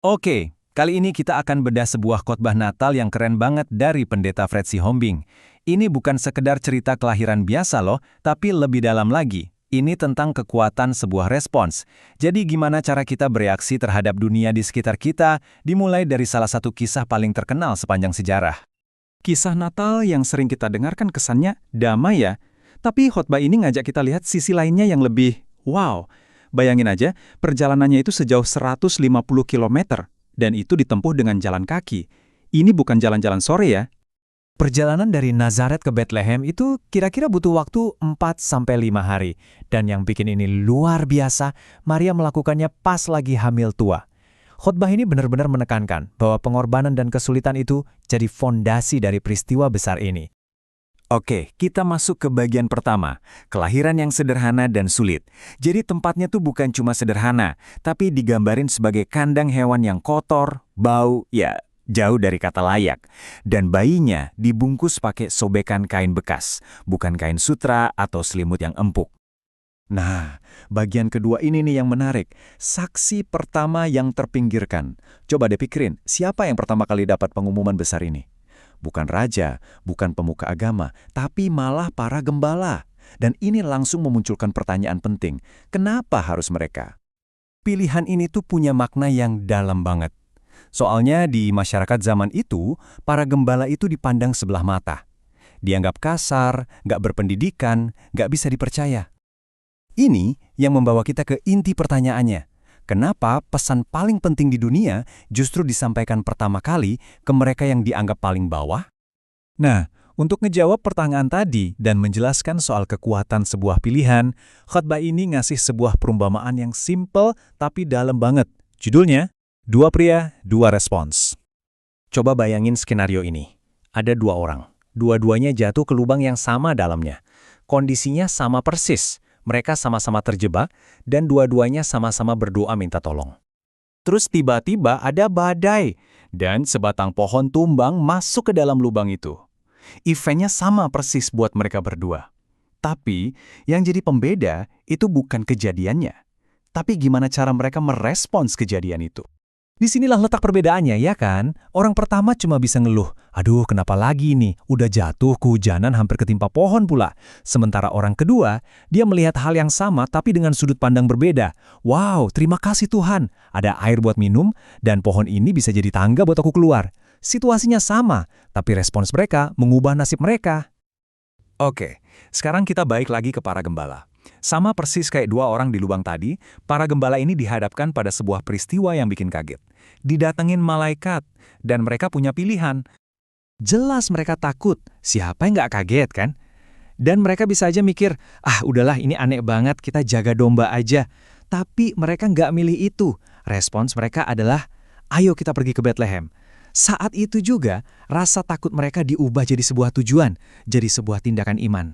Oke, kali ini kita akan bedah sebuah khotbah Natal yang keren banget dari Pendeta Fred Sihombing. Ini bukan sekedar cerita kelahiran biasa loh, tapi lebih dalam lagi. Ini tentang kekuatan sebuah respons. Jadi gimana cara kita bereaksi terhadap dunia di sekitar kita, dimulai dari salah satu kisah paling terkenal sepanjang sejarah. Kisah Natal yang sering kita dengarkan kesannya damai ya, tapi khotbah ini ngajak kita lihat sisi lainnya yang lebih wow. Bayangin aja, perjalanannya itu sejauh 150 km, dan itu ditempuh dengan jalan kaki. Ini bukan jalan-jalan sore ya. Perjalanan dari Nazaret ke Bethlehem itu kira-kira butuh waktu 4-5 hari. Dan yang bikin ini luar biasa, Maria melakukannya pas lagi hamil tua. Khotbah ini benar-benar menekankan bahwa pengorbanan dan kesulitan itu jadi fondasi dari peristiwa besar ini. Oke, kita masuk ke bagian pertama, kelahiran yang sederhana dan sulit. Jadi tempatnya tuh bukan cuma sederhana, tapi digambarin sebagai kandang hewan yang kotor, bau, ya jauh dari kata layak. Dan bayinya dibungkus pakai sobekan kain bekas, bukan kain sutra atau selimut yang empuk. Nah, bagian kedua ini nih yang menarik. Saksi pertama yang terpinggirkan. Coba deh pikirin, siapa yang pertama kali dapat pengumuman besar ini? Bukan raja, bukan pemuka agama, tapi malah para gembala. Dan ini langsung memunculkan pertanyaan penting. Kenapa harus mereka? Pilihan ini tuh punya makna yang dalam banget. Soalnya di masyarakat zaman itu, para gembala itu dipandang sebelah mata. Dianggap kasar, nggak berpendidikan, nggak bisa dipercaya. Ini yang membawa kita ke inti pertanyaannya. Kenapa pesan paling penting di dunia justru disampaikan pertama kali ke mereka yang dianggap paling bawah? Nah, untuk ngejawab pertanyaan tadi dan menjelaskan soal kekuatan sebuah pilihan, khotbah ini ngasih sebuah perumpamaan yang simple tapi dalam banget. Judulnya, Dua Pria, Dua Respons. Coba bayangin skenario ini. Ada dua orang. Dua-duanya jatuh ke lubang yang sama dalamnya. Kondisinya sama persis. Mereka sama-sama terjebak, dan dua-duanya sama-sama berdoa minta tolong. Terus tiba-tiba ada badai, dan sebatang pohon tumbang masuk ke dalam lubang itu. Eventnya sama persis buat mereka berdua. Tapi, yang jadi pembeda itu bukan kejadiannya, tapi gimana cara mereka merespons kejadian itu. Disinilah letak perbedaannya, ya kan? Orang pertama cuma bisa ngeluh, aduh kenapa lagi nih, udah jatuh kehujanan hampir ketimpa pohon pula. Sementara orang kedua, dia melihat hal yang sama tapi dengan sudut pandang berbeda. Wow, terima kasih Tuhan, ada air buat minum, dan pohon ini bisa jadi tangga buat aku keluar. Situasinya sama, tapi respons mereka mengubah nasib mereka. Oke, sekarang kita balik lagi ke para gembala. Sama persis kayak dua orang di lubang tadi, para gembala ini dihadapkan pada sebuah peristiwa yang bikin kaget. Didatengin malaikat, dan mereka punya pilihan. Jelas mereka takut, siapa yang nggak kaget kan? Dan mereka bisa aja mikir, udahlah ini aneh banget, kita jaga domba aja. Tapi mereka nggak milih itu. Respons mereka adalah, ayo kita pergi ke Bethlehem. Saat itu juga, rasa takut mereka diubah jadi sebuah tujuan, jadi sebuah tindakan iman.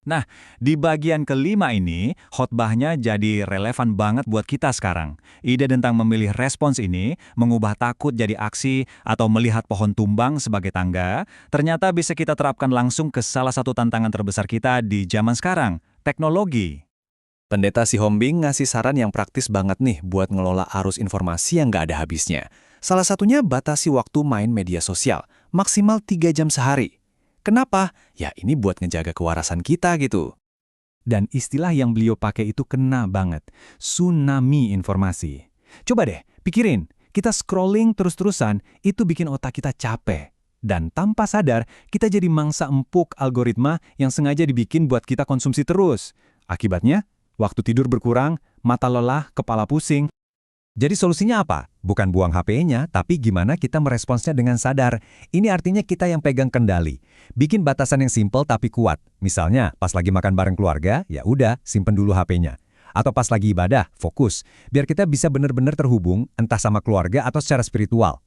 Nah, di bagian kelima ini, khotbahnya jadi relevan banget buat kita sekarang. Ide tentang memilih respons ini, mengubah takut jadi aksi, atau melihat pohon tumbang sebagai tangga, ternyata bisa kita terapkan langsung ke salah satu tantangan terbesar kita di zaman sekarang, teknologi. Pendeta Sihombing ngasih saran yang praktis banget nih buat ngelola arus informasi yang nggak ada habisnya. Salah satunya batasi waktu main media sosial, maksimal 3 jam sehari. Kenapa? Ya ini buat ngejaga kewarasan kita gitu. Dan istilah yang beliau pakai itu kena banget. Tsunami informasi. Coba deh, pikirin. Kita scrolling terus-terusan, itu bikin otak kita capek. Dan tanpa sadar, kita jadi mangsa empuk algoritma yang sengaja dibikin buat kita konsumsi terus. Akibatnya, waktu tidur berkurang, mata lelah, kepala pusing. Jadi solusinya apa? Bukan buang HP-nya, tapi gimana kita meresponsnya dengan sadar. Ini artinya kita yang pegang kendali. Bikin batasan yang simpel tapi kuat. Misalnya, pas lagi makan bareng keluarga, ya udah, simpen dulu HP-nya. Atau pas lagi ibadah, fokus. Biar kita bisa benar-benar terhubung, entah sama keluarga atau secara spiritual.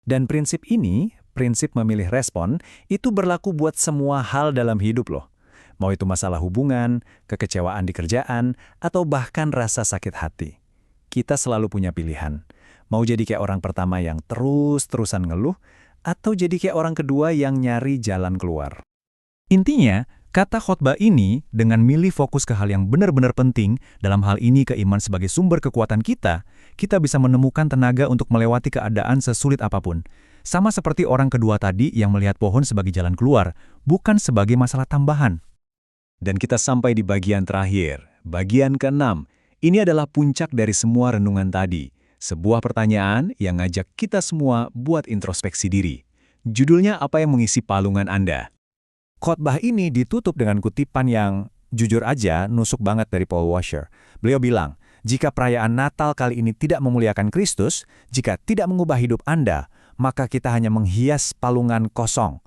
Dan prinsip ini, prinsip memilih respon, itu berlaku buat semua hal dalam hidup loh. Mau itu masalah hubungan, kekecewaan di kerjaan, atau bahkan rasa sakit hati. Kita selalu punya pilihan. Mau jadi kayak orang pertama yang terus-terusan ngeluh, atau jadi kayak orang kedua yang nyari jalan keluar. Intinya, kata khotbah ini dengan milih fokus ke hal yang benar-benar penting, dalam hal ini ke iman sebagai sumber kekuatan kita kita bisa menemukan tenaga untuk melewati keadaan sesulit apapun. Sama seperti orang kedua tadi yang melihat pohon sebagai jalan keluar, bukan sebagai masalah tambahan. Dan kita sampai di bagian terakhir, bagian ke-6. Ini adalah puncak dari semua renungan tadi. Sebuah pertanyaan yang ngajak kita semua buat introspeksi diri. Judulnya apa yang mengisi palungan Anda? Khotbah ini ditutup dengan kutipan yang jujur aja nusuk banget dari Paul Washer. Beliau bilang, jika perayaan Natal kali ini tidak memuliakan Kristus, jika tidak mengubah hidup Anda, maka kita hanya menghias palungan kosong.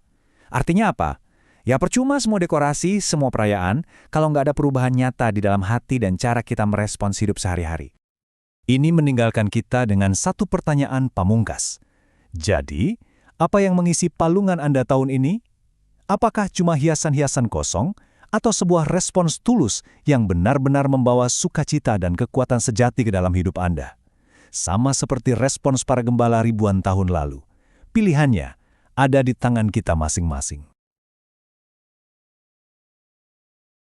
Artinya apa? Ya percuma semua dekorasi, semua perayaan, kalau nggak ada perubahan nyata di dalam hati dan cara kita merespons hidup sehari-hari. Ini meninggalkan kita dengan satu pertanyaan pamungkas. Jadi, apa yang mengisi palungan Anda tahun ini? Apakah cuma hiasan-hiasan kosong, atau sebuah respons tulus yang benar-benar membawa sukacita dan kekuatan sejati ke dalam hidup Anda? Sama seperti respons para gembala ribuan tahun lalu. Pilihannya ada di tangan kita masing-masing.